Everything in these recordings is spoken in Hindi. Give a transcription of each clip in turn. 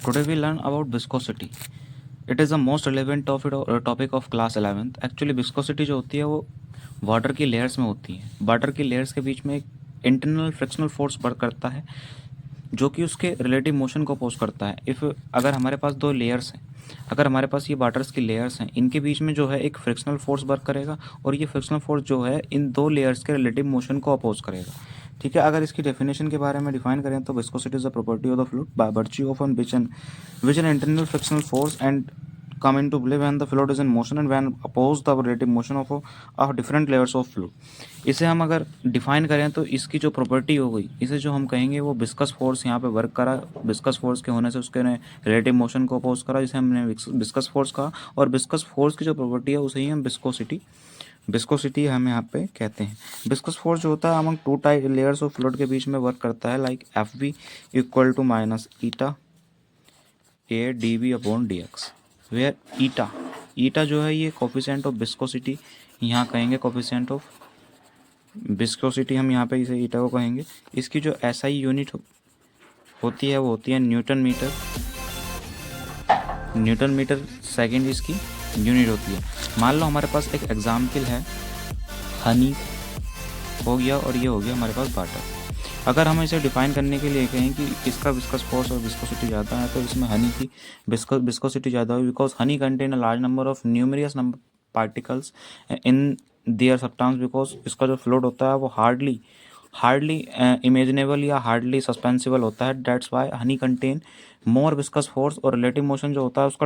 Today we learn about viscosity. It is the most relevant topic of class 11th. Actually viscosity जो होती है वो वाटर की लेयर्स में होती है. वाटर की लेयर्स के बीच में एक इंटरनल फ्रिक्शनल फोर्स वर्क करता है जो कि उसके रिलेटिव मोशन को अपोज करता है. अगर हमारे पास दो लेयर्स हैं, अगर हमारे पास ये वाटर्स की लेयर्स हैं, इनके बीच में जो है एक फ्रिक्शनल फोर्स वर्क करेगा और ये फ्रिक्शनल फोर्स जो है इन दो लेयर्स के रिलेटिव मोशन को अपोज करेगा. ठीक है. अगर इसकी डेफिनेशन के बारे में डिफाइन करें तो viscosity is the property of the fluid by virtue of an which an internal frictional force and come into play when the fluid is in motion and when opposed the relative motion of different layers of fluid. इसे हम अगर डिफाइन करें तो इसकी जो प्रॉपर्टी हो गई, इसे जो हम कहेंगे वो विस्कस फोर्स यहाँ पे वर्क करा. विस्कस फोर्स के होने से उसके ने रिलेटिव मोशन को अपोज करा, जिसे हमने विस्कस फोर्स कहा. और विस्कस फोर्स की जो प्रॉपर्टी है उसे ही हम विस्कोसिटी हम यहाँ पे कहते हैं. विस्कस फोर्स जो होता है among two type layers of fluid के बीच में वर्क करता है like Fv equal to minus eta a d v upon d x, where eta जो है ये कोफिशिएंट ऑफ विस्कोसिटी, यहाँ कहेंगे कोफिशिएंट ऑफ विस्कोसिटी, हम यहाँ पे इसे ईटा को कहेंगे. इसकी जो SI यूनिट होती है वो होती है न्यूटन मीटर सेकेंड इसकी यूनिट होती है. मान लो हमारे पास एक एग्जाम्पल है, हनी हो गया और ये हो गया हमारे पास वाटर. अगर हम इसे डिफाइन करने के लिए कहें कि इसका विस्कस फोर्स और विस्कोसिटी ज़्यादा है तो इसमें हनी की विस्कोसिटी ज़्यादा होगी, because honey contain a large number of numerous number particles in their substance. Because इसका जो फ्लूइड होता है वो हार्डली इमेजिनेबल या हार्डली सस्पेंसिबल होता है. That's why honey contain more viscous force और रिलेटिव मोशन जो होता है उसका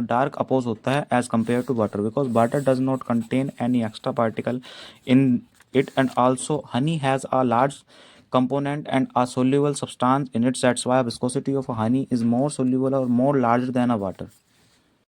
डार्क अपोज होता है as compare to water, because water does not contain any extra particle in it, and also honey has a large component and a soluble substance in it. That's why viscosity of honey is more soluble or more larger than a water.